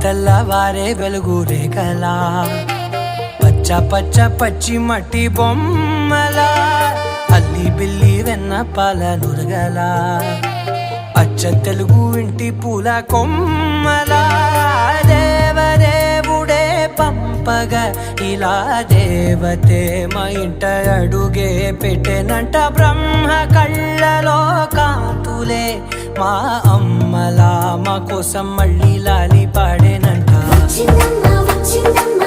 తెల్లవారే వెలుగు రేఖలా పచ్చ పచ్చ పచ్చి మట్టి బొమ్మలా అల్లి బిల్లి వెన్న పాల నురగలా అచ్చ తెలుగు ఇంటి పూల కొమ్మలా దేవదేవుడే పంపగా ఇలా దేవతే మా ఇంట అడుగే పెట్టెనంట బ్రహ్మ కళ్ళలో కాంతులే మా అమ్మలా మా కోసం మళ్ళీ లాలి పాడేనంట. వచ్చిందమ్మ వచ్చిందమ్మ